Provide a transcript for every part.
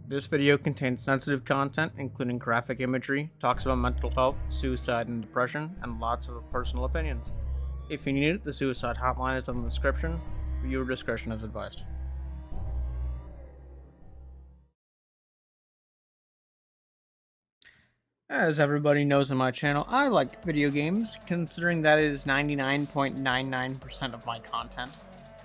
This video contains sensitive content, including graphic imagery, talks about mental health, suicide and depression, and lots of personal opinions. If you need it, the Suicide Hotline is in the description. Viewer discretion is advised. As everybody knows on my channel, I like video games, considering that is 99.99% of my content,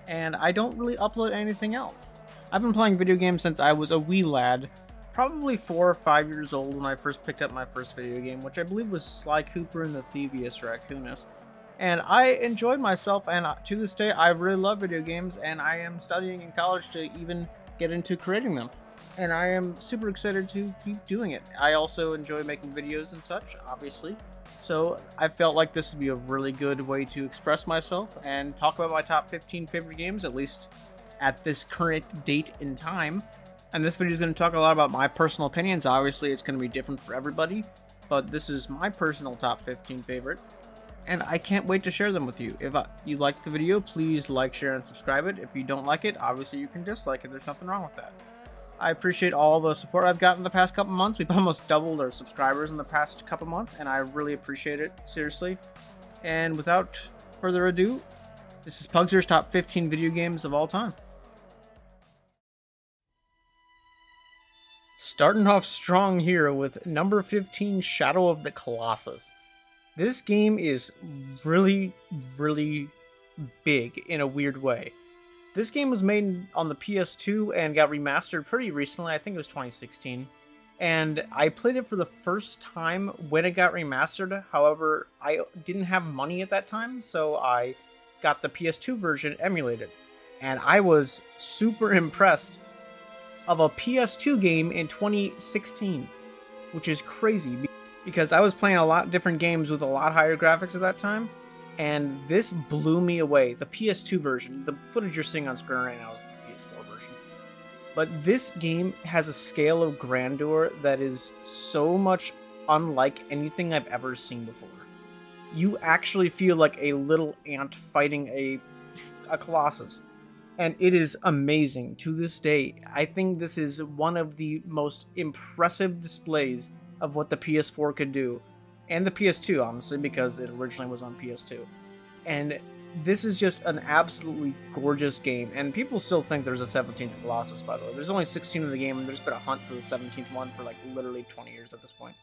and I don't really upload anything else. I've been playing video games since I was a wee lad, probably 4 or 5 years old when I first picked up my first video game, which I believe was Sly Cooper and the Thievious Raccoonus. And I enjoyed myself, and to this day I really love video games, and I am studying in college to even get into creating them. And I am super excited to keep doing it. I also enjoy making videos and such, obviously. So I felt like this would be a really good way to express myself and talk about my top 15 favorite games, at least at this current date in time. And this video is going to talk a lot about my personal opinions. Obviously, it's going to be different for everybody, but this is my personal top 15 favorite. And I can't wait to share them with you. If you like the video, please like, share, and subscribe it. If you don't like it, obviously you can dislike it. There's nothing wrong with that. I appreciate all the support I've gotten the past couple months. We've almost doubled our subscribers in the past couple months, and I really appreciate it, seriously. And without further ado, this is Pugsr'S top 15 video games of all time. Starting off strong here with number 15, Shadow of the Colossus. This game is really, really big in a weird way. This game was made on the PS2 and got remastered pretty recently. I think it was 2016. And I played it for the first time when it got remastered. However, I didn't have money at that time, so I got the PS2 version emulated. And I was super impressed of a PS2 game in 2016, which is crazy because I was playing a lot different games with a lot higher graphics at that time. And this blew me away. The PS2 version, the footage you're seeing on screen right now is the PS4 version. But this game has a scale of grandeur that is so much unlike anything I've ever seen before. You actually feel like a little ant fighting a Colossus. And it is amazing to this day. I think this is one of the most impressive displays of what the PS4 could do. And the PS2, honestly, because it originally was on PS2. And this is just an absolutely gorgeous game. And people still think there's a 17th Colossus, by the way. There's only 16 in the game, and there's been a hunt for the 17th one for like literally 20 years at this point.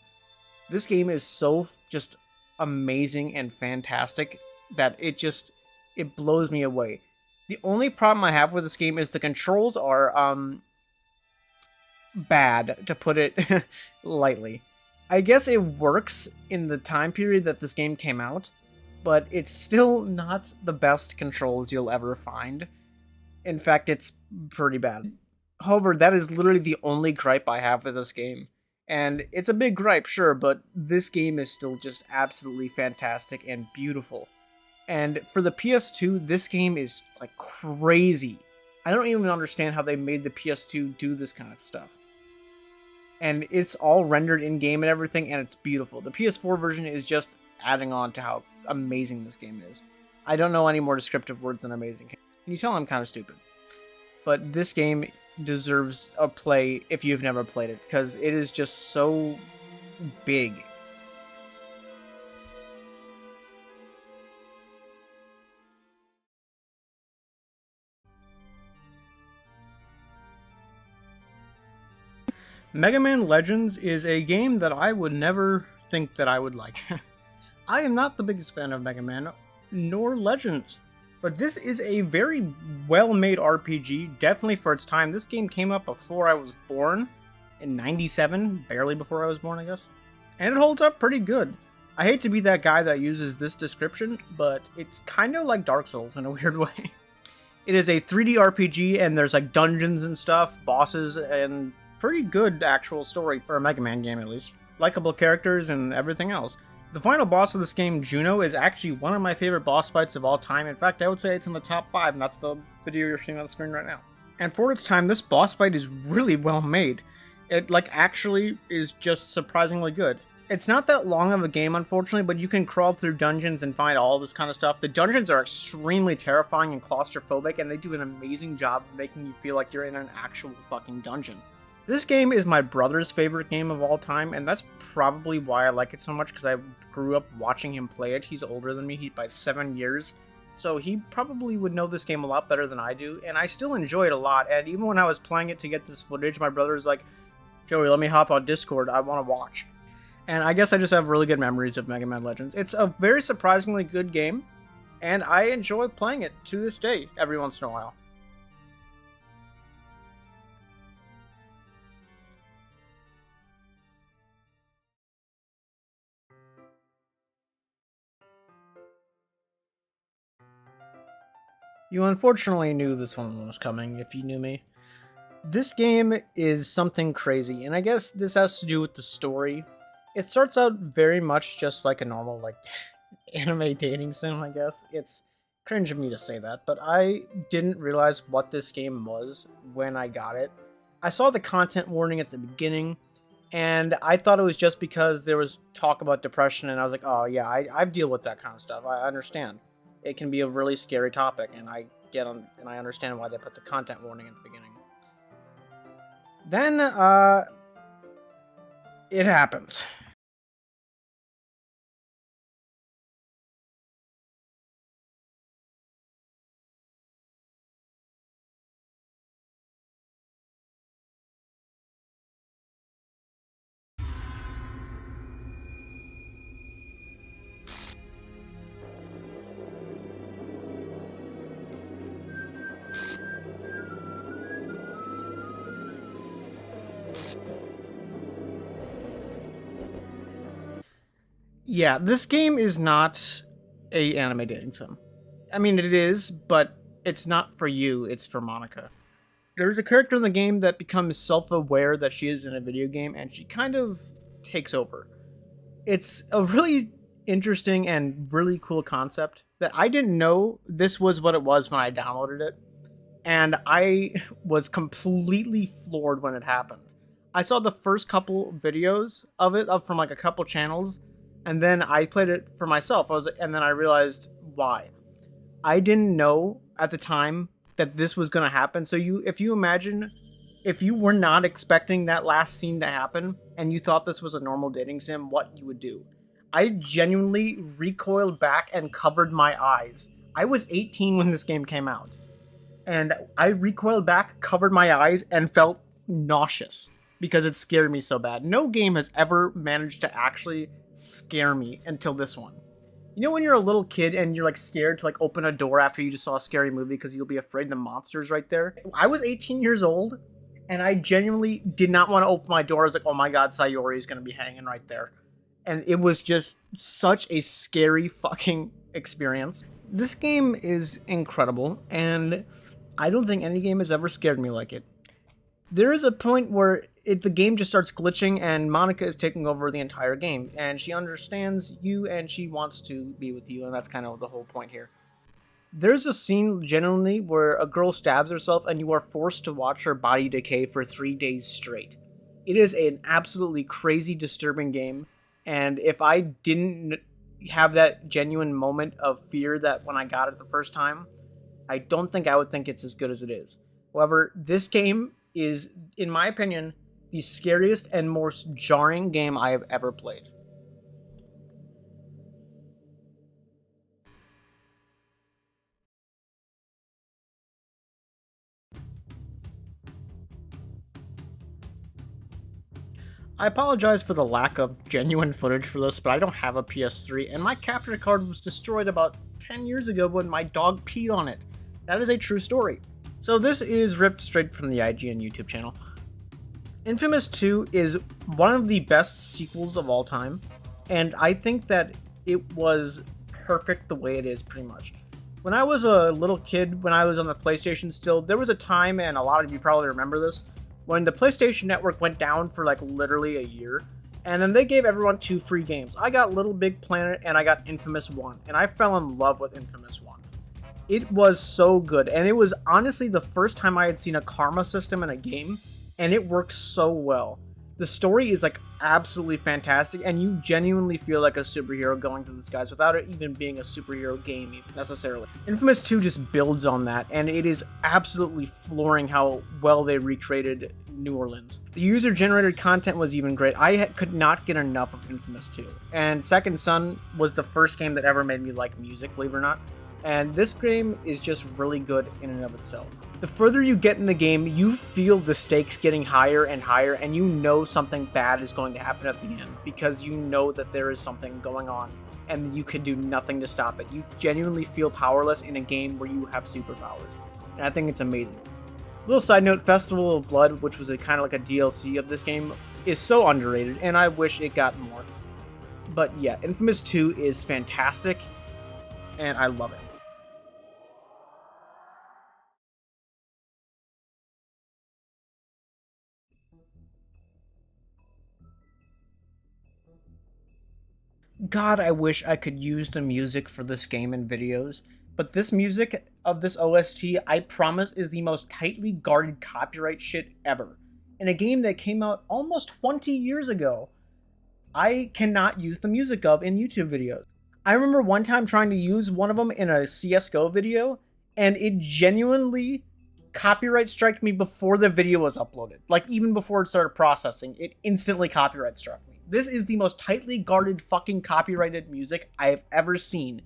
This game is so just amazing and fantastic that it blows me away. The only problem I have with this game is the controls are bad, to put it lightly. I guess it works in the time period that this game came out, but it's still not the best controls you'll ever find. In fact, it's pretty bad. However, that is literally the only gripe I have with this game. And it's a big gripe, sure, but this game is still just absolutely fantastic and beautiful. And for the PS2, this game is like crazy. I don't even understand how they made the PS2 do this kind of stuff. And it's all rendered in-game and everything, and it's beautiful. The PS4 version is just adding on to how amazing this game is. I don't know any more descriptive words than amazing. Can you tell I'm kind of stupid? But this game deserves a play if you've never played it, because it is just so big. Megaman Legends is a game that I would never think that I would like. I am not the biggest fan of Mega Man, nor Legends, but this is a very well-made RPG, definitely for its time. This game came up before I was born, in 97, barely before I was born, I guess. And it holds up pretty good. I hate to be that guy that uses this description, but it's kind of like Dark Souls in a weird way. It is a 3D RPG, and there's like dungeons and stuff, bosses, and pretty good actual story for a Mega Man game, at least. Likeable characters and everything else. The final boss of this game, Juno, is actually one of my favorite boss fights of all time. In fact, I would say it's in the top 5, and that's the video you're seeing on the screen right now. And for its time, this boss fight is really well made. It, actually is just surprisingly good. It's not that long of a game, unfortunately, but you can crawl through dungeons and find all this kind of stuff. The dungeons are extremely terrifying and claustrophobic, and they do an amazing job of making you feel like you're in an actual fucking dungeon. This game is my brother's favorite game of all time, and that's probably why I like it so much, because I grew up watching him play it. He's older than me, by 7 years, so he probably would know this game a lot better than I do, and I still enjoy it a lot. And even when I was playing it to get this footage, my brother was like, Joey, let me hop on Discord, I want to watch. And I guess I just have really good memories of Megaman Legends. It's a very surprisingly good game, and I enjoy playing it to this day every once in a while. You unfortunately knew this one was coming if you knew me. This game is something crazy, and I guess this has to do with the story. It starts out very much just like a normal, anime dating sim, I guess. It's cringe of me to say that, but I didn't realize what this game was when I got it. I saw the content warning at the beginning, and I thought it was just because there was talk about depression, and I was like, oh yeah, I deal with that kind of stuff. I understand. It can be a really scary topic, and I understand why they put the content warning at the beginning. Then, it happens. Yeah, this game is not a anime dating sim. I mean, it is, but it's not for you, it's for Monika. There's a character in the game that becomes self-aware that she is in a video game, and she kind of takes over. It's a really interesting and really cool concept that I didn't know this was what it was when I downloaded it, and I was completely floored when it happened. I saw the first couple videos of it up from a couple channels, and then I played it for myself. And then I realized why. I didn't know at the time that this was going to happen. So if you imagine, if you were not expecting that last scene to happen and you thought this was a normal dating sim, what you would do. I genuinely recoiled back and covered my eyes. I was 18 when this game came out. And I recoiled back, covered my eyes, and felt nauseous because it scared me so bad. No game has ever managed to actually scare me until this one. You know when you're a little kid and you're scared to open a door after you just saw a scary movie because you'll be afraid the monster's right there? I was 18 years old and I genuinely did not want to open my door. I was like, oh my god, Sayori is going to be hanging right there. And it was just such a scary fucking experience. This game is incredible, and I don't think any game has ever scared me like it. There is a point where the game just starts glitching and Monika is taking over the entire game, and she understands you and she wants to be with you, and that's kind of the whole point here. There's a scene genuinely where a girl stabs herself and you are forced to watch her body decay for 3 days straight. It is an absolutely crazy, disturbing game, and if I didn't have that genuine moment of fear that when I got it the first time, I don't think I would think it's as good as it is. However, this game is, in my opinion, the scariest and most jarring game I have ever played. I apologize for the lack of genuine footage for this, but I don't have a PS3, and my capture card was destroyed about 10 years ago when my dog peed on it. That is a true story. So this is ripped straight from the IGN YouTube channel. Infamous 2 is one of the best sequels of all time, and I think that it was perfect the way it is, pretty much. When I was a little kid, when I was on the PlayStation still, there was a time, and a lot of you probably remember this, when the PlayStation Network went down for literally a year, and then they gave everyone 2 free games. I got Little Big Planet, and I got Infamous 1, and I fell in love with Infamous 1. It was so good, and it was honestly the first time I had seen a karma system in a game, and it worked so well. The story is like absolutely fantastic, and you genuinely feel like a superhero going through the skies without it even being a superhero game necessarily. Infamous 2 just builds on that, and it is absolutely flooring how well they recreated New Orleans. The user-generated content was even great. I could not get enough of Infamous 2. And Second Son was the first game that ever made me like music, believe it or not. And this game is just really good in and of itself. The further you get in the game, you feel the stakes getting higher and higher, and you know something bad is going to happen at the end, because you know that there is something going on, and you can do nothing to stop it. You genuinely feel powerless in a game where you have superpowers, and I think it's amazing. Little side note, Festival of Blood, which was kind of like a DLC of this game, is so underrated, and I wish it got more. But yeah, Infamous 2 is fantastic, and I love it. God, I wish I could use the music for this game in videos, but this music of this OST, I promise, is the most tightly guarded copyright shit ever. In a game that came out almost 20 years ago, I cannot use the music of in YouTube videos. I remember one time trying to use one of them in a CSGO video, and it genuinely copyright striked me before the video was uploaded. Like, even before it started processing, it instantly copyright struck me. This is the most tightly guarded fucking copyrighted music I have ever seen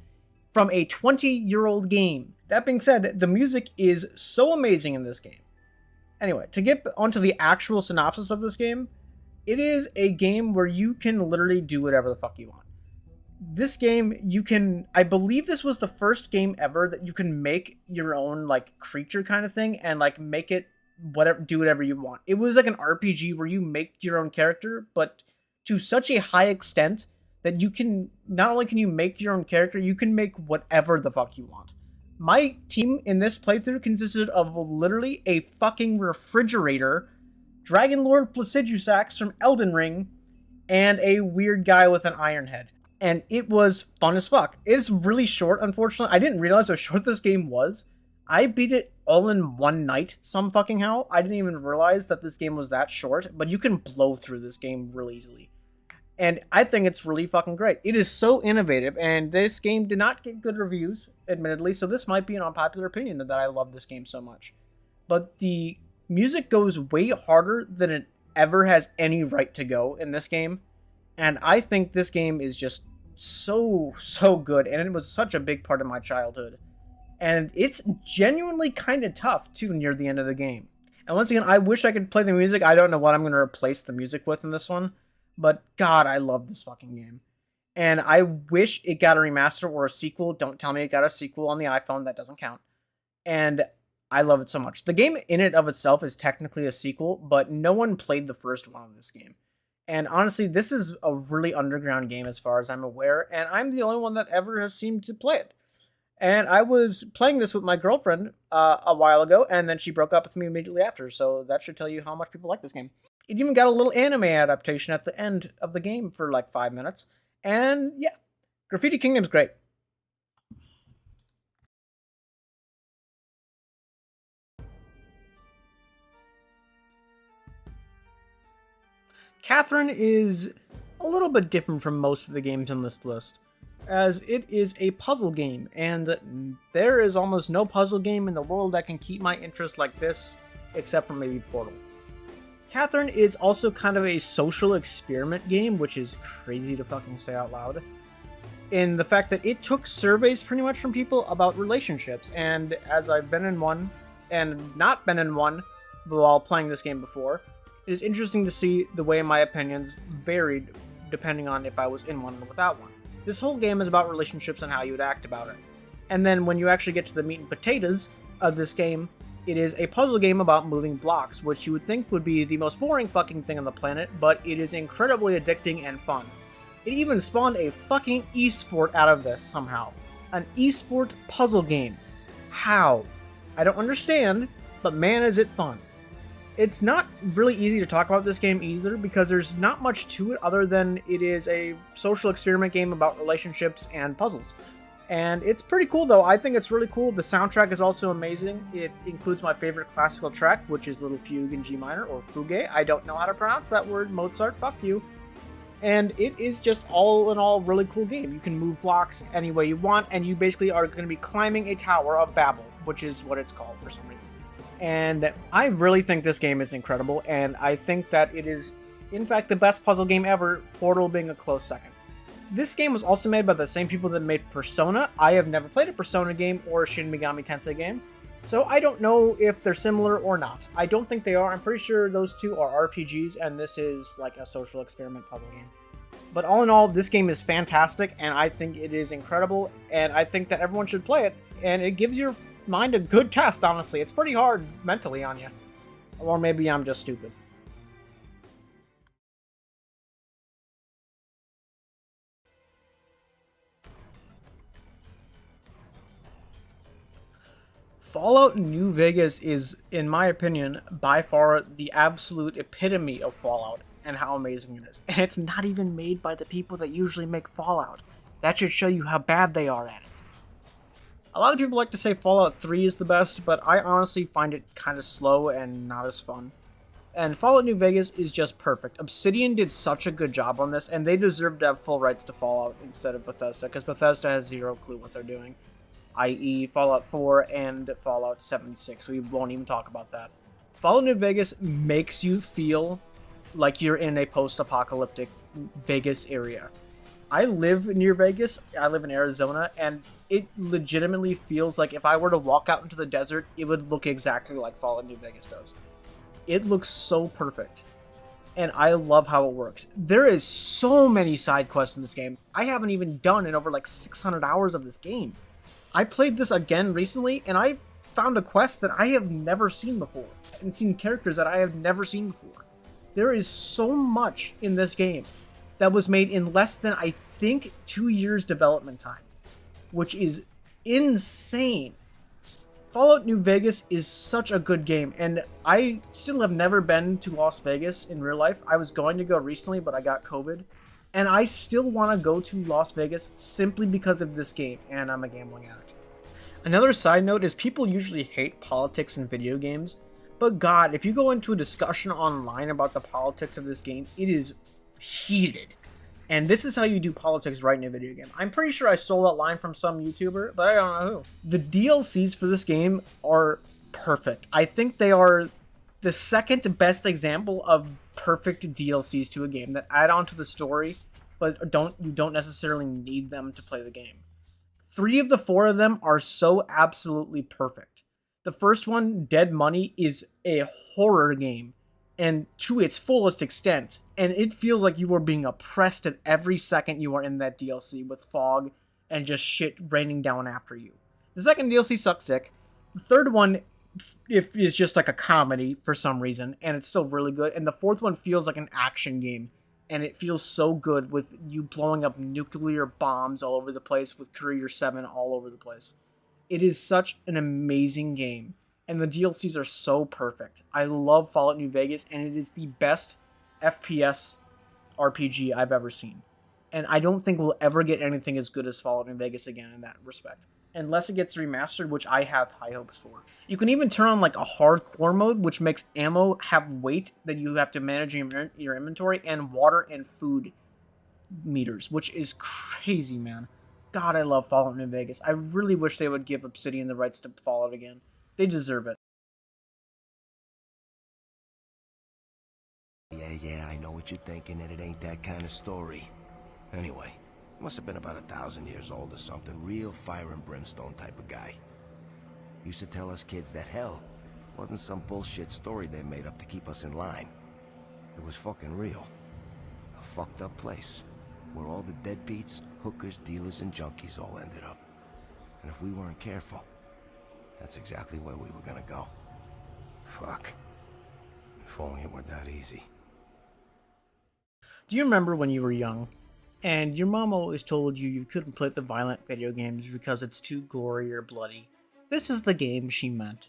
from a 20-year-old game. That being said, the music is so amazing in this game. Anyway, to get onto the actual synopsis of this game, it is a game where you can literally do whatever the fuck you want. This game, you can, I believe this was the first game ever that you can make your own, like, creature kind of thing, and, like, make it whatever, do whatever you want. It was like an RPG where you make your own character, but to such a high extent that you can, not only can you make your own character, you can make whatever the fuck you want. My team in this playthrough consisted of literally a fucking refrigerator, Dragon Lord Placidusax from Elden Ring, and a weird guy with an iron head. And it was fun as fuck. It's really short, unfortunately. I didn't realize how short this game was. I beat it all in one night, some fucking how. I didn't even realize that this game was that short, but you can blow through this game really easily. And I think it's really fucking great. It is so innovative, and this game did not get good reviews, admittedly, so this might be an unpopular opinion that I love this game so much. But the music goes way harder than it ever has any right to go in this game, and I think this game is just so good, and it was such a big part of my childhood. And it's genuinely kind of tough, too, near the end of the game. And once again, I wish I could play the music. I don't know what I'm going to replace the music with in this one. But God, I love this fucking game. And I wish it got a remaster or a sequel. Don't tell me it got a sequel on the iPhone. That doesn't count. And I love it so much. The game in and of itself is technically a sequel, but no one played the first one of this game. And honestly, this is a really underground game as far as I'm aware, and I'm the only one that ever has seemed to play it. And I was playing this with my girlfriend a while ago, and then she broke up with me immediately after, so that should tell you how much people like this game. It even got a little anime adaptation at the end of the game for like 5 minutes. And yeah, Graffiti Kingdom's great. Catherine is a little bit different from most of the games on this list, as it is a puzzle game, and there is almost no puzzle game in the world that can keep my interest like this, except for maybe Portal. Catherine is also kind of a social experiment game, which is crazy to fucking say out loud, in the fact that it took surveys pretty much from people about relationships, and as I've been in one, and not been in one while playing this game before, it is interesting to see the way my opinions varied depending on if I was in one or without one. This whole game is about relationships and how you would act about it. And then when you actually get to the meat and potatoes of this game, it is a puzzle game about moving blocks, which you would think would be the most boring fucking thing on the planet, but it is incredibly addicting and fun. It even spawned a fucking esport out of this somehow. An esport puzzle game. How? I don't understand, but man is it fun. It's not really easy to talk about this game either, because there's not much to it other than it is a social experiment game about relationships and puzzles. And it's pretty cool, though. I think it's really cool. The soundtrack is also amazing. It includes my favorite classical track, which is Little Fugue in G minor, or Fugue. I don't know how to pronounce that word. Mozart, fuck you. And it is just all in all really cool game. You can move blocks any way you want, and you basically are going to be climbing a Tower of Babel, which is what it's called for some reason. And I really think this game is incredible, and I think that it is, in fact, the best puzzle game ever, Portal being a close second. This game was also made by the same people that made Persona. I have never played a Persona game or a Shin Megami Tensei game, so I don't know if they're similar or not. I don't think they are. I'm pretty sure those two are RPGs, and this is like a social experiment puzzle game. But all in all, this game is fantastic, and I think it is incredible, and I think that everyone should play it, and it gives your mind a good test, honestly. It's pretty hard mentally on you. Or maybe I'm just stupid. Fallout New Vegas is, in my opinion, by far the absolute epitome of Fallout and how amazing it is. And it's not even made by the people that usually make Fallout. That should show you how bad they are at it. A lot of people like to say Fallout 3 is the best, but I honestly find it kind of slow and not as fun. And Fallout New Vegas is just perfect. Obsidian did such a good job on this, and they deserve to have full rights to Fallout instead of Bethesda, because Bethesda has zero clue what they're doing. I.e. Fallout 4 and Fallout 76. We won't even talk about that. Fallout New Vegas makes you feel like you're in a post-apocalyptic Vegas area. I live near Vegas. I live in Arizona, and it legitimately feels like if I were to walk out into the desert, it would look exactly like Fallout New Vegas does. It looks so perfect, and I love how it works. There is so many side quests in this game. I haven't even done in over like 600 hours of this game. I played this again recently, and I found a quest that I have never seen before, and seen characters that I have never seen before. There is so much in this game that was made in less than, I think, 2 years development time, which is insane. Fallout New Vegas is such a good game, and I still have never been to Las Vegas in real life. I was going to go recently, but I got COVID. And I still want to go to Las Vegas simply because of this game, and I'm a gambling addict. Another side note is people usually hate politics in video games, but God, if you go into a discussion online about the politics of this game, it is heated. And this is how you do politics right in a video game. I'm pretty sure I stole that line from some YouTuber, but I don't know who. The DLCs for this game are perfect. I think they are the second best example of perfect DLCs to a game that add on to the story, but you don't necessarily need them to play the game. 3 of the 4 of them are so absolutely perfect. The first one, Dead Money, is a horror game, and to its fullest extent, and it feels like you are being oppressed at every second you are in that DLC with fog and just shit raining down after you. The second DLC sucks dick. The third one is just like a comedy for some reason, and it's still really good. And the fourth one feels like an action game, and it feels so good with you blowing up nuclear bombs all over the place with Courier 7 all over the place. It is such an amazing game, and the DLCs are so perfect. I love Fallout New Vegas, and it is the best FPS RPG I've ever seen. And I don't think we'll ever get anything as good as Fallout New Vegas again in that respect, unless it gets remastered, which I have high hopes for. You can even turn on like a hardcore mode, which makes ammo have weight that you have to manage in your inventory, and water and food meters, which is crazy, man. God, I love Fallout New Vegas. I really wish they would give Obsidian the rights to Fallout again. They deserve it. Yeah, I know what you're thinking, that it ain't that kind of story. Anyway, must have been about 1,000 years old or something. Real fire and brimstone type of guy. Used to tell us kids that hell wasn't some bullshit story they made up to keep us in line. It was fucking real. A fucked up place, where all the deadbeats, hookers, dealers, and junkies all ended up. And if we weren't careful, that's exactly where we were gonna go. Fuck. If only it were that easy. Do you remember when you were young, and your mom always told you couldn't play the violent video games because it's too gory or bloody? This is the game she meant.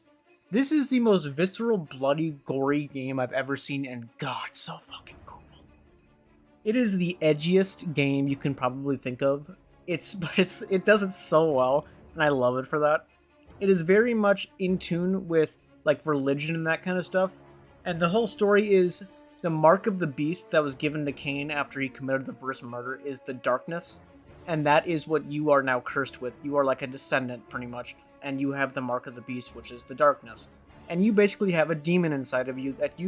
This is the most visceral, bloody, gory game I've ever seen, and God, so fucking cool. It is the edgiest game you can probably think of, It does it so well, and I love it for that. It is very much in tune with like religion and that kind of stuff. And the whole story is the mark of the beast that was given to Cain after he committed the first murder is the darkness. And that is what you are now cursed with. You are like a descendant, pretty much, and you have the mark of the beast, which is the darkness. And you basically have a demon inside of you that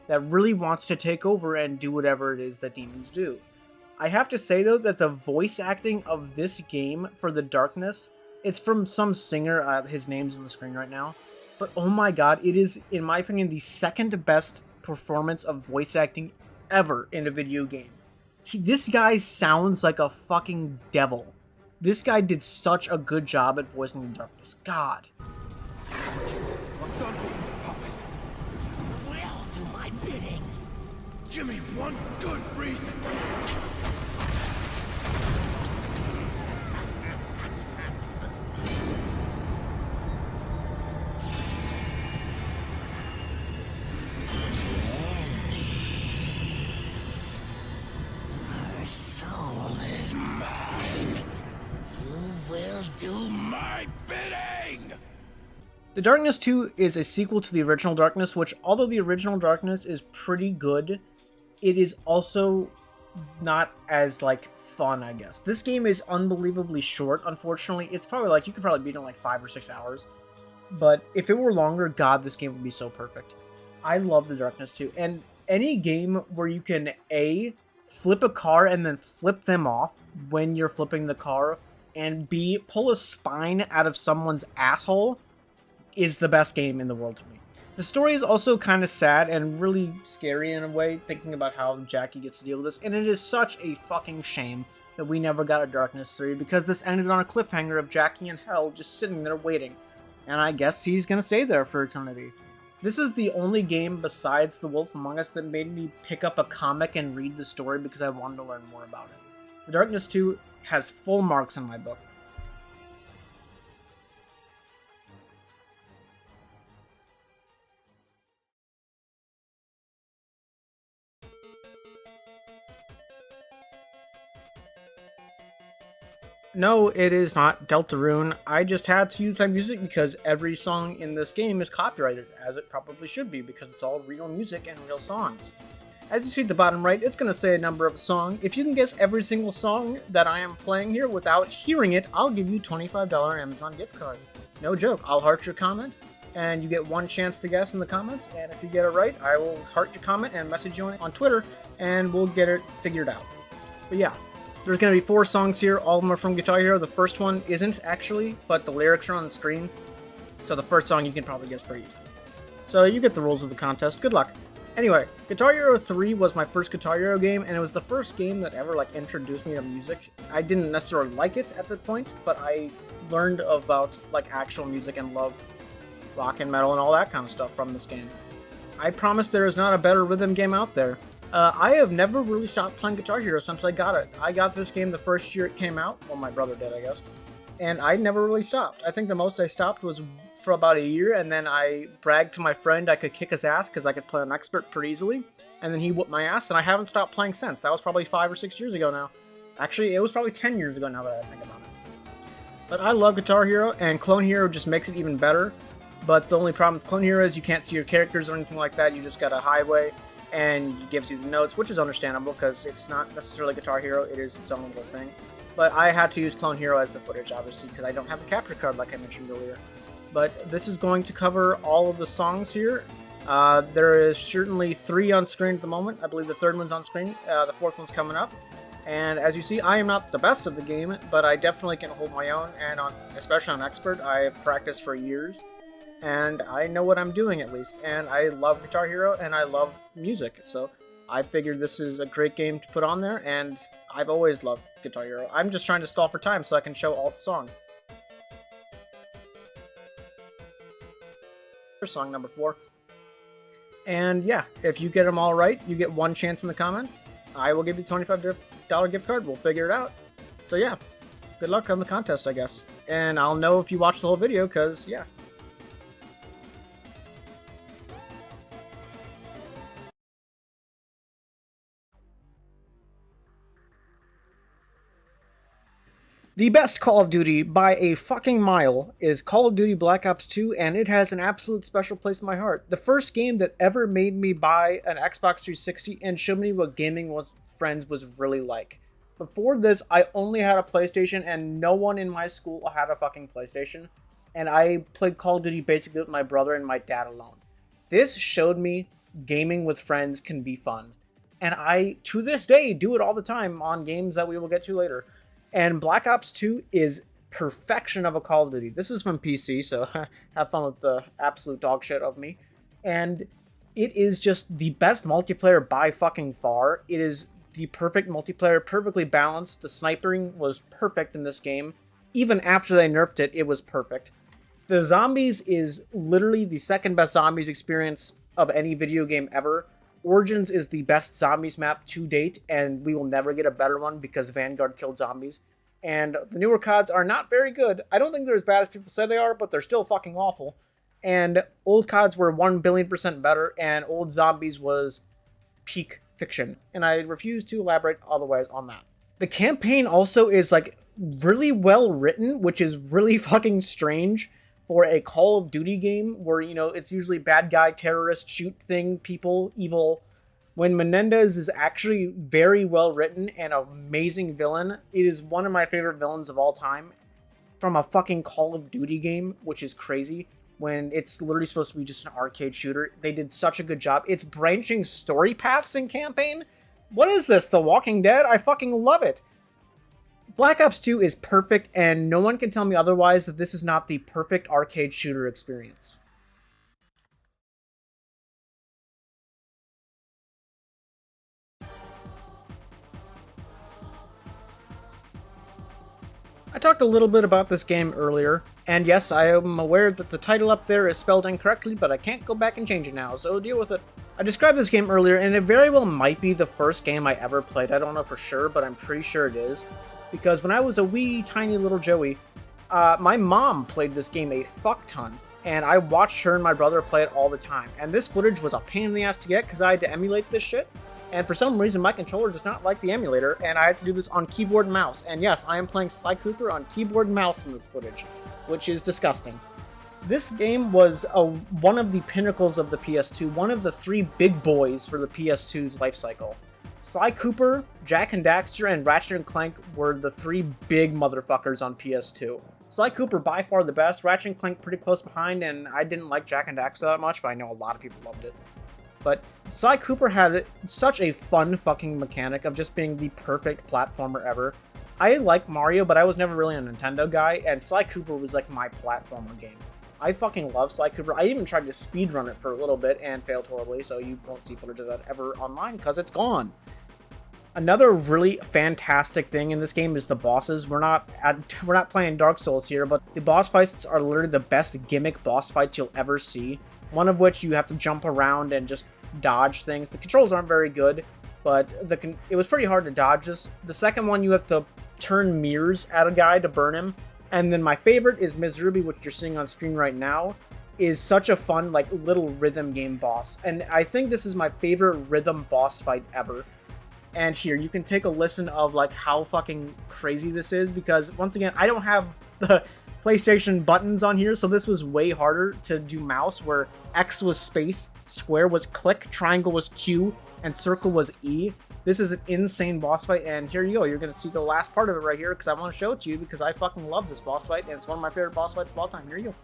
really wants to take over and do whatever it is that demons do. I have to say though that the voice acting of this game for the darkness, it's from some singer, his name's on the screen right now, but oh my god, it is, in my opinion, the second best performance of voice acting ever in a video game. This guy sounds like a fucking devil. This guy did such a good job at voicing the darkness. God. I'm done being a puppet. You will do my bidding. Give me one good reason. The Darkness 2 is a sequel to the original Darkness, which, although the original Darkness is pretty good, it is also not as, like, fun, I guess. This game is unbelievably short, unfortunately. It's probably, like, you could probably beat it in, like, 5 or 6 hours. But if it were longer, god, this game would be so perfect. I love the Darkness 2. And any game where you can, A, flip a car and then flip them off when you're flipping the car, and B, pull a spine out of someone's asshole, is the best game in the world to me. The story is also kind of sad and really scary in a way, thinking about how Jackie gets to deal with this, and it is such a fucking shame that we never got a Darkness 3, because this ended on a cliffhanger of Jackie in hell just sitting there waiting, and I guess he's gonna stay there for eternity. This is the only game besides The Wolf Among Us that made me pick up a comic and read the story because I wanted to learn more about it. The Darkness 2 has full marks in my book. No, it is not Deltarune. I just had to use that music because every song in this game is copyrighted, as it probably should be, because it's all real music and real songs. As you see at the bottom right, it's going to say a number of a song. If you can guess every single song that I am playing here without hearing it, I'll give you $25 Amazon gift card. No joke, I'll heart your comment, and you get one chance to guess in the comments, and if you get it right, I will heart your comment and message you on Twitter, and we'll get it figured out. But yeah. There's going to be 4 songs here, all of them are from Guitar Hero. The first one isn't, actually, but the lyrics are on the screen. So the first song you can probably guess pretty easily. So you get the rules of the contest. Good luck. Anyway, Guitar Hero 3 was my first Guitar Hero game, and it was the first game that ever, like, introduced me to music. I didn't necessarily like it at that point, but I learned about, like, actual music and love rock and metal and all that kind of stuff from this game. I promise there is not a better rhythm game out there. I have never really stopped playing Guitar Hero since I got it. I got this game the first year it came out. Well, my brother did, I guess. And I never really stopped. I think the most I stopped was for about a year, and then I bragged to my friend I could kick his ass because I could play on expert pretty easily. And then he whooped my ass, and I haven't stopped playing since. That was probably 5 or 6 years ago now. Actually, it was probably 10 years ago now that I think about it. But I love Guitar Hero, and Clone Hero just makes it even better. But the only problem with Clone Hero is you can't see your characters or anything like that. You just got a highway. And it gives you the notes, which is understandable because it's not necessarily Guitar Hero, it is its own little thing. But I had to use Clone Hero as the footage, obviously, because I don't have a capture card like I mentioned earlier. But this is going to cover all of the songs here. There is certainly 3 on screen at the moment. I believe the 3rd one's on screen. The 4th one's coming up. And as you see, I am not the best of the game, but I definitely can hold my own, and especially on Expert, I have practiced for years. And I know what I'm doing, at least. And I love Guitar Hero, and I love music. So I figured this is a great game to put on there, and I've always loved Guitar Hero. I'm just trying to stall for time so I can show all the songs. Song number 4. And yeah, if you get them all right, you get one chance in the comments. I will give you a $25 gift card. We'll figure it out. So yeah, good luck on the contest, I guess. And I'll know if you watch the whole video, because yeah. The best Call of Duty by a fucking mile is Call of Duty Black Ops 2, and it has an absolute special place in my heart. The first game that ever made me buy an Xbox 360 and showed me what gaming with friends was really like. Before this, I only had a PlayStation, and no one in my school had a fucking PlayStation, and I played Call of Duty basically with my brother and my dad alone. This showed me gaming with friends can be fun, and I, to this day, do it all the time on games that we will get to later. And Black Ops 2 is perfection of a Call of Duty. This is from PC, so have fun with the absolute dog shit of me. And it is just the best multiplayer by fucking far. It is the perfect multiplayer, perfectly balanced. The sniping was perfect in this game. Even after they nerfed it, it was perfect. The zombies is literally the second best zombies experience of any video game ever. Origins is the best zombies map to date, and we will never get a better one because Vanguard killed zombies. And the newer CODs are not very good. I don't think they're as bad as people say they are, but they're still fucking awful. And old CODs were 1,000,000,000% better, and old zombies was peak fiction. And I refuse to elaborate otherwise on that. The campaign also is like really well written, which is really fucking strange for a Call of Duty game where, you know, it's usually bad guy, terrorist, shoot thing, people, evil. When Menendez is actually very well written and an amazing villain, it is one of my favorite villains of all time from a fucking Call of Duty game, which is crazy when it's literally supposed to be just an arcade shooter. They did such a good job. It's branching story paths in campaign. What is this, The Walking Dead? I fucking love it. Black Ops 2 is perfect, and no one can tell me otherwise that this is not the perfect arcade shooter experience. I talked a little bit about this game earlier, and yes, I am aware that the title up there is spelled incorrectly, but I can't go back and change it now, so deal with it. I described this game earlier, and it very well might be the first game I ever played. I don't know for sure, but I'm pretty sure it is. Because when I was a wee, tiny little Joey, my mom played this game a fuck ton, and I watched her and my brother play it all the time. And this footage was a pain in the ass to get, because I had to emulate this shit. And for some reason, my controller does not like the emulator, and I had to do this on keyboard and mouse. And yes, I am playing Sly Cooper on keyboard and mouse in this footage, which is disgusting. This game was one of the pinnacles of the PS2, one of the three big boys for the PS2's life cycle. Sly Cooper, Jak and Daxter, and Ratchet & Clank were the three big motherfuckers on PS2. Sly Cooper by far the best, Ratchet & Clank pretty close behind, and I didn't like Jak and Daxter that much, but I know a lot of people loved it. But Sly Cooper had such a fun fucking mechanic of just being the perfect platformer ever. I like Mario, but I was never really a Nintendo guy, and Sly Cooper was like my platformer game. I fucking love Sly Cooper. I even tried to speedrun it for a little bit and failed horribly, so you won't see footage of that ever online because it's gone. Another really fantastic thing in this game is the bosses. We're not playing Dark Souls here, but the boss fights are literally the best gimmick boss fights you'll ever see. One of which you have to jump around and just dodge things. The controls aren't very good, but it was pretty hard to dodge this. The second one, you have to turn mirrors at a guy to burn him. And then my favorite is Ms. Ruby, which you're seeing on screen right now, is such a fun, like, little rhythm game boss. And I think this is my favorite rhythm boss fight ever. And here, you can take a listen of, like, how fucking crazy this is, because, once again, I don't have the PlayStation buttons on here, so this was way harder to do mouse, where X was space, square was click, triangle was Q, and circle was E. This is an insane boss fight, and here you go. You're going to see the last part of it right here, because I want to show it to you, because I fucking love this boss fight, and it's one of my favorite boss fights of all time. Here you go.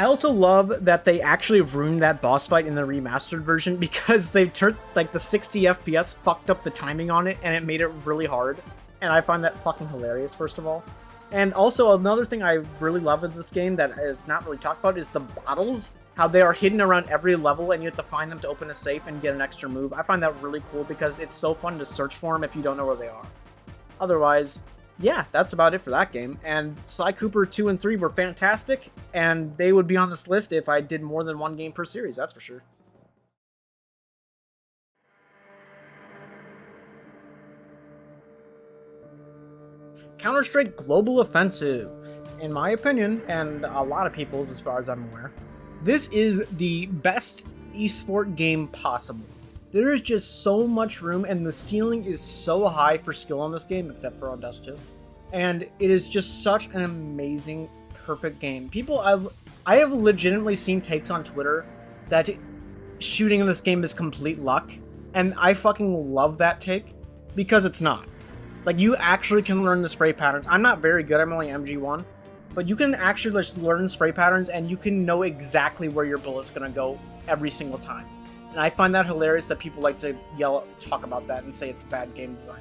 I also love that they actually ruined that boss fight in the remastered version because they turned, like, the 60 FPS fucked up the timing on it and it made it really hard. And I find that fucking hilarious, first of all. And also, another thing I really love in this game that is not really talked about is the bottles. How they are hidden around every level and you have to find them to open a safe and get an extra move. I find that really cool because it's so fun to search for them if you don't know where they are. Otherwise, yeah, that's about it for that game. And Sly Cooper 2 and 3 were fantastic, and they would be on this list if I did more than one game per series, that's for sure. Counter-Strike Global Offensive. In my opinion, and a lot of people's as far as I'm aware, this is the best esport game possible. There is just so much room, and the ceiling is so high for skill on this game, except for on Dust 2. And it is just such an amazing, perfect game. I have legitimately seen takes on Twitter that shooting in this game is complete luck, and I fucking love that take, because it's not. Like, you actually can learn the spray patterns. I'm not very good, I'm only MG1, but you can actually just learn spray patterns, and you can know exactly where your bullet's gonna go every single time. And I find that hilarious that people like to talk about that and say it's bad game design.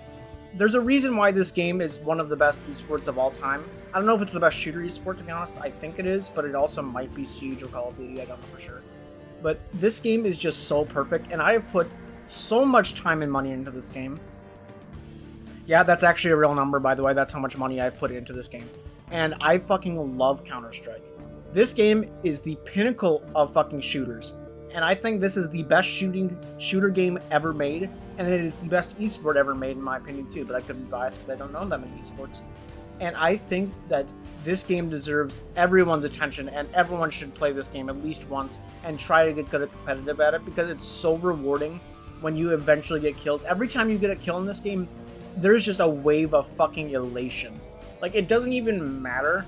There's a reason why this game is one of the best esports of all time. I don't know if it's the best shooter esport, to be honest. I think it is, but it also might be Siege or Call of Duty. I don't know for sure. But this game is just so perfect, and I have put so much time and money into this game. Yeah, that's actually a real number, by the way. That's how much money I've put into this game. And I fucking love Counter-Strike. This game is the pinnacle of fucking shooters. And I think this is the best shooter game ever made, and it is the best esport ever made, in my opinion, too. But I could be biased because I don't know that many esports. And I think that this game deserves everyone's attention, and everyone should play this game at least once and try to get good at competitive at it, because it's so rewarding when you eventually get killed. Every time you get a kill in this game, there's just a wave of fucking elation. Like, it doesn't even matter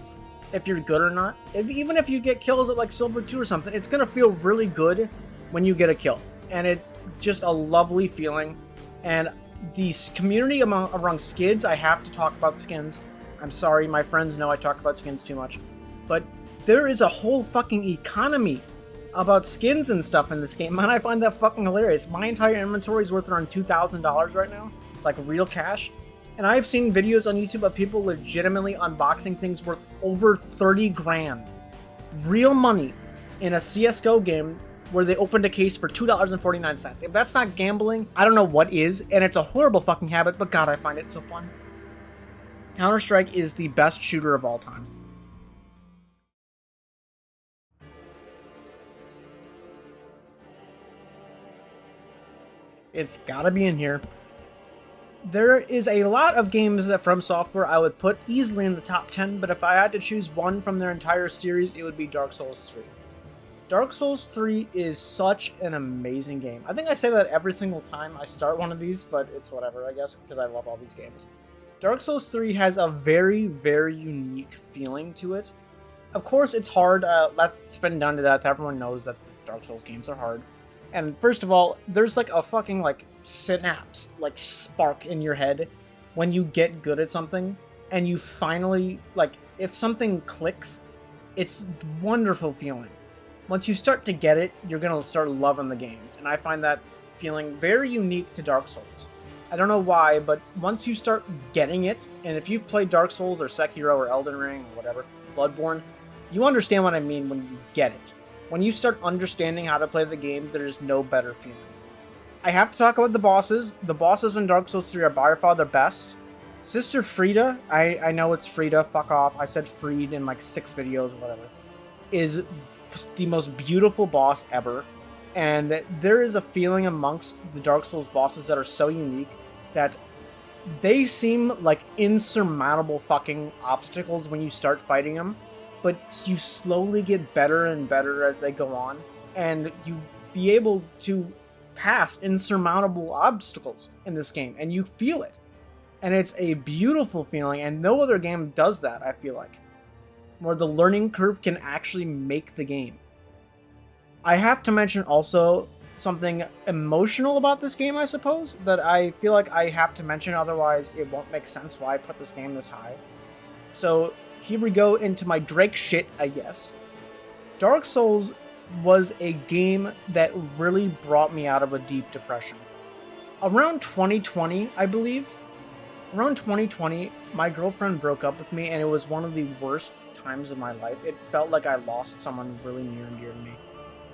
if you're good or not. Even if you get kills at like Silver 2 or something, it's gonna feel really good when you get a kill. And it's just a lovely feeling. And the community around skids, I have to talk about skins. I'm sorry, my friends know I talk about skins too much. But there is a whole fucking economy about skins and stuff in this game, and I find that fucking hilarious. My entire inventory is worth around $2,000 right now, like real cash. And I've seen videos on YouTube of people legitimately unboxing things worth over 30 grand. Real money in a CSGO game where they opened a case for $2.49. If that's not gambling, I don't know what is, and it's a horrible fucking habit, but God, I find it so fun. Counter-Strike is the best shooter of all time. It's gotta be in here. There is a lot of games that From Software I would put easily in the top 10, but if I had to choose one from their entire series, it would be Dark Souls 3. Dark Souls 3 is such an amazing game. I think I say that every single time I start one of these, but it's whatever, I guess, because I love all these games. Dark Souls 3 has a very, very unique feeling to it. Of course, it's hard. That's been done to death. Everyone knows that Dark Souls games are hard. And first of all, there's like a fucking like synapse, like spark in your head when you get good at something and you finally, like, if something clicks, it's a wonderful feeling. Once you start to get it, you're gonna start loving the games, and I find that feeling very unique to Dark Souls. I don't know why, but once you start getting it, and if you've played Dark Souls or Sekiro or Elden Ring or whatever, Bloodborne, you understand what I mean when you get it. When you start understanding how to play the game, there's no better feeling. I have to talk about the bosses. The bosses in Dark Souls 3 are by far the best. Sister Frida, I know it's Frida, fuck off, I said Freed in like 6 videos or whatever, is the most beautiful boss ever. And there is a feeling amongst the Dark Souls bosses that are so unique that they seem like insurmountable fucking obstacles when you start fighting them, but you slowly get better and better as they go on, and you be able to pass insurmountable obstacles in this game, and you feel it. And it's a beautiful feeling, and no other game does that, I feel like, where the learning curve can actually make the game. I have to mention also something emotional about this game, I suppose, that I feel like I have to mention, otherwise it won't make sense why I put this game this high. So here we go into my Drake shit, I guess. Dark Souls was a game that really brought me out of a deep depression. Around 2020, I believe, around 2020, my girlfriend broke up with me, and it was one of the worst times of my life. It felt like I lost someone really near and dear to me.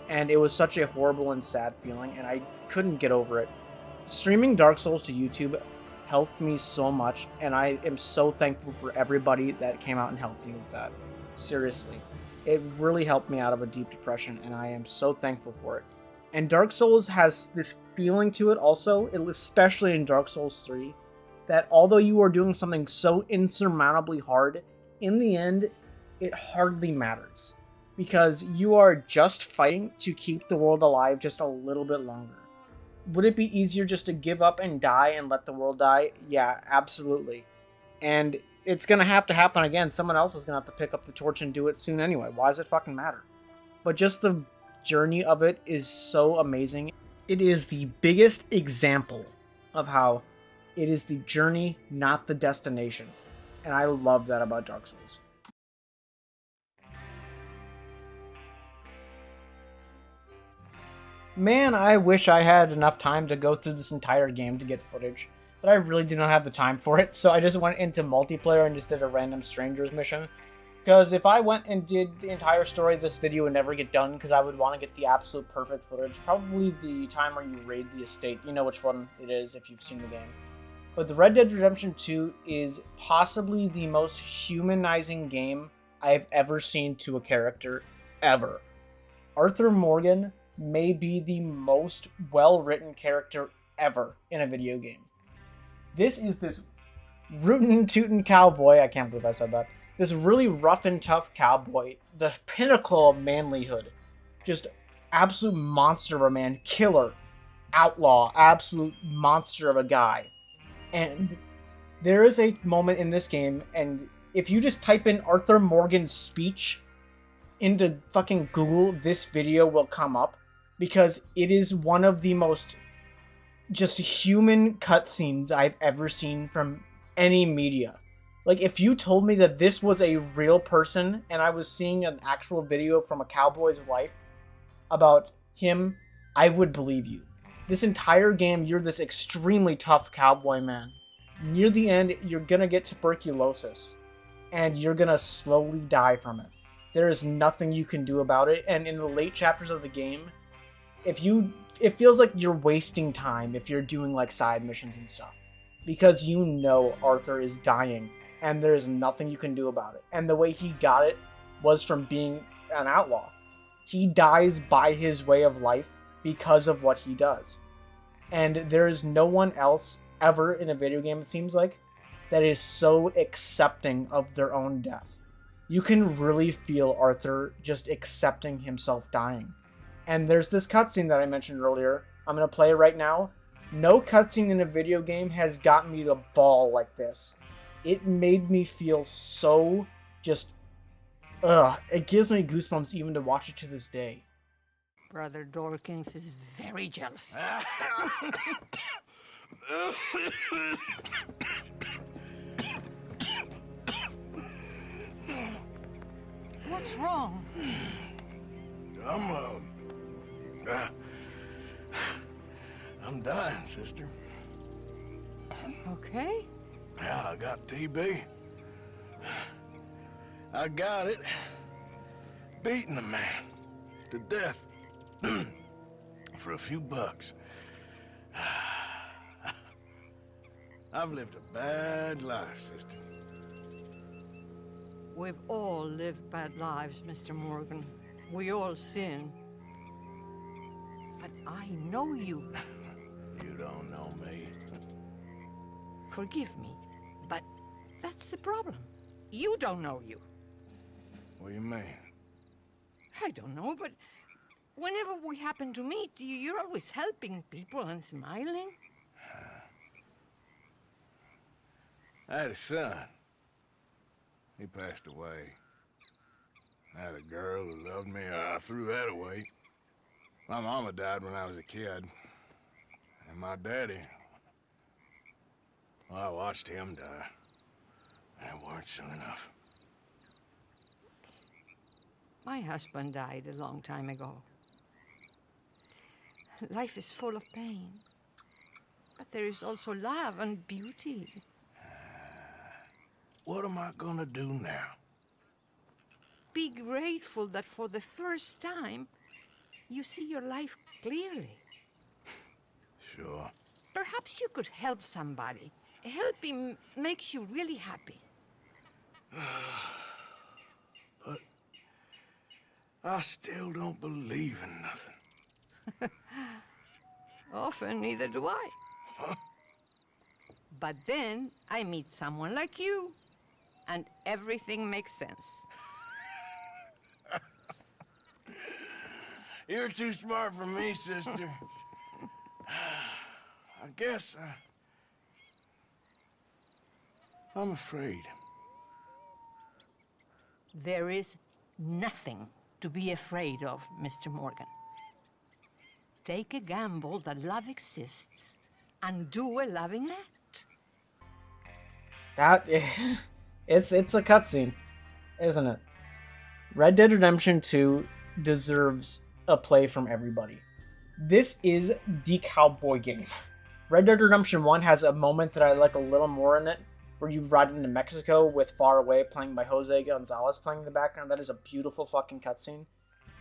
And it was such a horrible and sad feeling, and I couldn't get over it. Streaming Dark Souls to YouTube helped me so much, and I am so thankful for everybody that came out and helped me with that. Seriously. It really helped me out of a deep depression, and I am so thankful for it. And Dark Souls has this feeling to it also, especially in Dark Souls 3, that although you are doing something so insurmountably hard, in the end, it hardly matters. Because you are just fighting to keep the world alive just a little bit longer. Would it be easier just to give up and die and let the world die? Yeah, absolutely. And it's going to happen again. Someone else is going to have to pick up the torch and do it soon anyway. Why does it fucking matter? But just the journey of it is so amazing. It is the biggest example of how it is the journey, not the destination. And I love that about Dark Souls. Man, I wish I had enough time to go through this entire game to get footage, but I really do not have the time for it, so I just went into multiplayer and just did a random strangers mission. Because if I went and did the entire story, this video would never get done, because I would want to get the absolute perfect footage. Probably the time where you raid the estate. You know which one it is if you've seen the game. But the Red Dead Redemption 2 is possibly the most humanizing game I've ever seen to a character, ever. Arthur Morgan may be the most well-written character ever in a video game. This is this rootin' tootin' cowboy, I can't believe I said that, this really rough and tough cowboy, the pinnacle of manlyhood, just absolute monster of a man, killer, outlaw, absolute monster of a guy. And there is a moment in this game, and if you just type in Arthur Morgan's speech into fucking Google, this video will come up. Because it is one of the most just human cutscenes I've ever seen from any media. Like, if you told me that this was a real person and I was seeing an actual video from a cowboy's life about him, I would believe you. This entire game, you're this extremely tough cowboy man. Near the end, you're gonna get tuberculosis. And you're gonna slowly die from it. There is nothing you can do about it, and in the late chapters of the game, it feels like you're wasting time if you're doing like side missions and stuff, because you know Arthur is dying and there's nothing you can do about it. And the way he got it was from being an outlaw. He dies by his way of life because of what he does. And there is no one else ever in a video game, it seems like, that is so accepting of their own death. You can really feel Arthur just accepting himself dying. And there's this cutscene that I mentioned earlier. I'm going to play it right now. No cutscene in a video game has gotten me to bawl like this. It made me feel so just... It gives me goosebumps even to watch it to this day. Brother Dorkins is very jealous. What's wrong? I'm dying, sister. Okay. Yeah, I got TB. I got it. Beating a man to death for a few bucks. I've lived a bad life, sister. We've all lived bad lives, Mr. Morgan. We all sin. But I know you. You don't know me. Forgive me, but that's the problem. You don't know you. What do you mean? I don't know, but whenever we happen to meet, you're always helping people and smiling. I had a son. He passed away. I had a girl who loved me. I threw that away. My mama died when I was a kid. And my daddy, well, I watched him die. That weren't soon enough. My husband died a long time ago. Life is full of pain. But there is also love and beauty. What am I gonna do now? Be grateful that for the first time, you see your life clearly. Sure. Perhaps you could help somebody. Helping makes you really happy. But I still don't believe in nothing. Often, neither do I. Huh? But then I meet someone like you, and everything makes sense. You're too smart for me, sister. I guess I'm afraid. There is nothing to be afraid of, Mr. Morgan. Take a gamble that love exists and do a loving act. That it's a cutscene, isn't it? Red Dead Redemption 2 deserves a play from everybody. This is the cowboy game. Red Dead Redemption 1 has a moment that I like a little more in it, where you ride into Mexico with Far Away playing by Jose Gonzalez playing in the background. That is a beautiful fucking cutscene.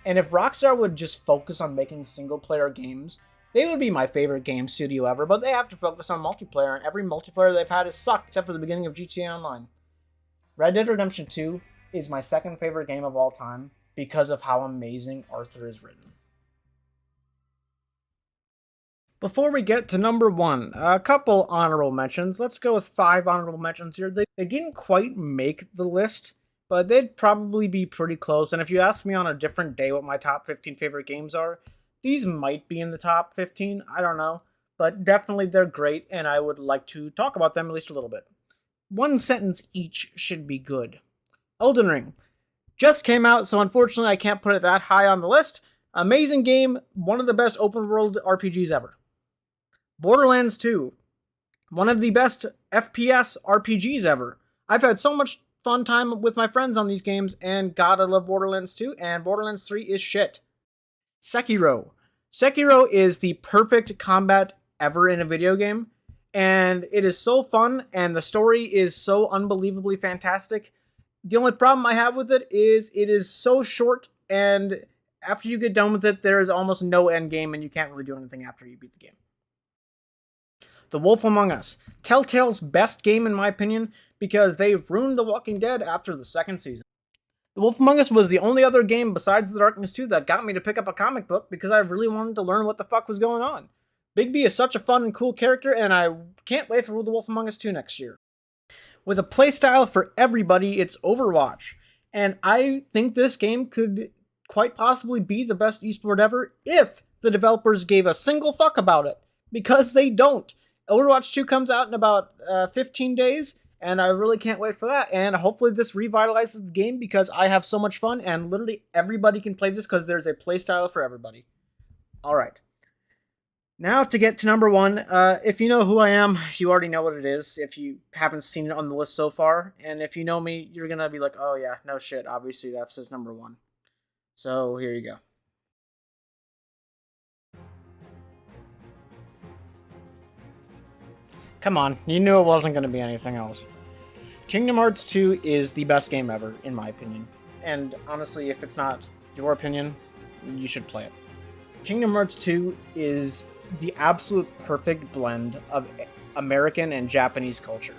And if Rockstar would just focus on making single-player games, they would be my favorite game studio ever, but they have to focus on multiplayer, and every multiplayer they've had has sucked, except for the beginning of GTA Online. Red Dead Redemption 2 is my second favorite game of all time because of how amazing Arthur is written. Before we get to number 1, a couple honorable mentions. Let's go with 5 honorable mentions here. They didn't quite make the list, but they'd probably be pretty close. And if you ask me on a different day what my top 15 favorite games are, these might be in the top 15. I don't know. But definitely they're great, and I would like to talk about them at least a little bit. One sentence each should be good. Elden Ring. Just came out, so unfortunately I can't put it that high on the list. Amazing game, one of the best open world RPGs ever. Borderlands 2. One of the best FPS RPGs ever. I've had so much fun time with my friends on these games, and God, I love Borderlands 2, and Borderlands 3 is shit. Sekiro. Sekiro is the perfect combat ever in a video game, and it is so fun, and the story is so unbelievably fantastic. The only problem I have with it is so short, and after you get done with it, there is almost no end game, and you can't really do anything after you beat the game. The Wolf Among Us. Telltale's best game in my opinion, because they've ruined The Walking Dead after the second season. The Wolf Among Us was the only other game besides The Darkness 2 that got me to pick up a comic book because I really wanted to learn what the fuck was going on. Bigby is such a fun and cool character, and I can't wait for The Wolf Among Us 2 next year. With a playstyle for everybody, it's Overwatch. And I think this game could quite possibly be the best esport ever if the developers gave a single fuck about it. Because they don't. Overwatch 2 comes out in about 15 days, and I really can't wait for that. And hopefully this revitalizes the game because I have so much fun, and literally everybody can play this because there's a playstyle for everybody. Alright. Now to get to number 1. If you know who I am, you already know what it is if you haven't seen it on the list so far. And if you know me, you're going to be like, oh yeah, no shit, obviously that's his number 1. So here you go. Come on, you knew it wasn't going to be anything else. Kingdom Hearts 2 is the best game ever, in my opinion. And honestly, if it's not your opinion, you should play it. Kingdom Hearts 2 is the absolute perfect blend of American and Japanese culture.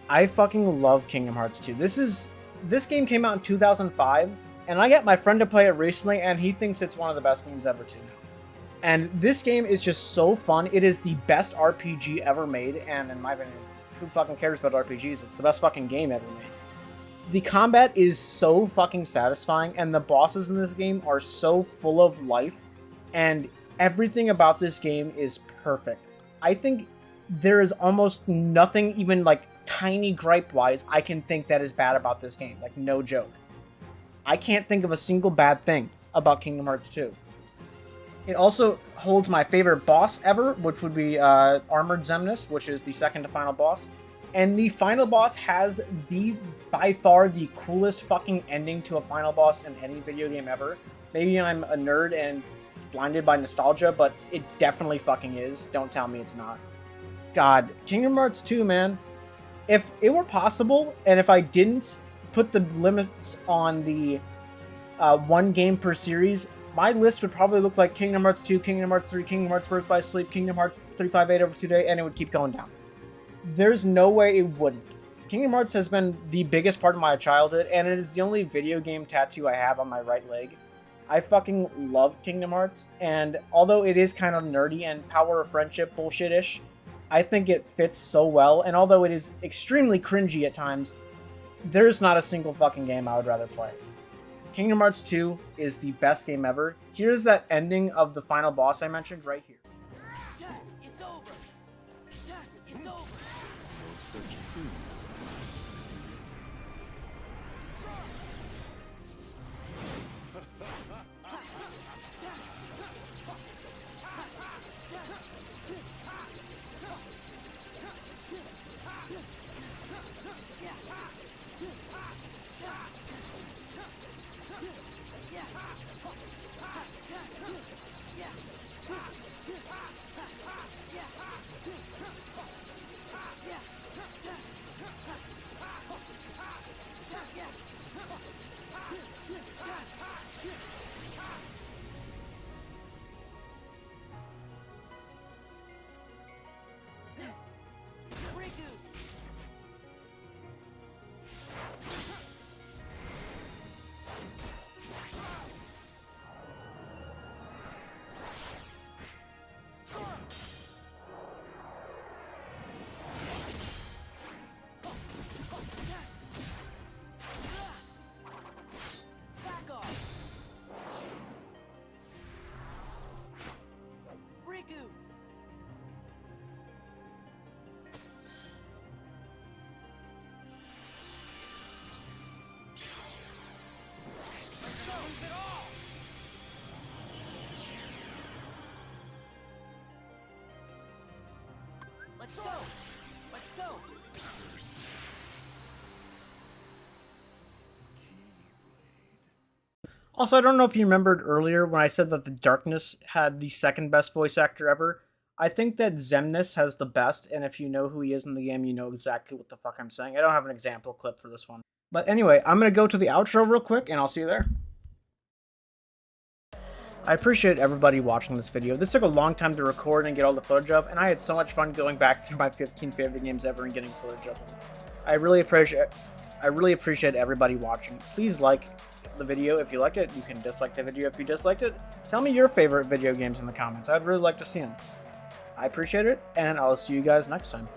I fucking love Kingdom Hearts 2. This game came out in 2005, and I got my friend to play it recently, and he thinks it's one of the best games ever too now. And this game is just so fun. It is the best RPG ever made, and in my opinion, who fucking cares about RPGs? It's the best fucking game ever made. The combat is so fucking satisfying, and the bosses in this game are so full of life, and everything about this game is perfect. I think there is almost nothing, even like tiny gripe-wise, I can think that is bad about this game. Like, no joke. I can't think of a single bad thing about Kingdom Hearts 2. It also holds my favorite boss ever, which would be Armored Xemnas, which is the second to final boss. And the final boss has by far the coolest fucking ending to a final boss in any video game ever. Maybe I'm a nerd and blinded by nostalgia, but it definitely fucking is. Don't tell me it's not. God, Kingdom Hearts 2, man. If it were possible, and if I didn't put the limits on the one game per series, my list would probably look like Kingdom Hearts 2, Kingdom Hearts 3, Kingdom Hearts Birth by Sleep, Kingdom Hearts 358 over 2 Day, and it would keep going down. There's no way it wouldn't. Kingdom Hearts has been the biggest part of my childhood, and it is the only video game tattoo I have on my right leg. I fucking love Kingdom Hearts, and although it is kind of nerdy and power of friendship bullshit-ish, I think it fits so well, and although it is extremely cringy at times, there's not a single fucking game I would rather play. Kingdom Hearts 2 is the best game ever. Here's that ending of the final boss I mentioned right here. Dad, it's over. Dad, it's over. Let's go! Let's go! Also, I don't know if you remembered earlier when I said that the Darkness had the second best voice actor ever. I think that Xemnas has the best, and if you know who he is in the game, you know exactly what the fuck I'm saying. I don't have an example clip for this one. But anyway, I'm going to go to the outro real quick, and I'll see you there. I appreciate everybody watching this video. This took a long time to record and get all the footage of, and I had so much fun going back through my 15 favorite games ever and getting footage of them. I really appreciate everybody watching. Please like the video if you like it. You can dislike the video if you disliked it. Tell me your favorite video games in the comments. I'd really like to see them. I appreciate it, and I'll see you guys next time.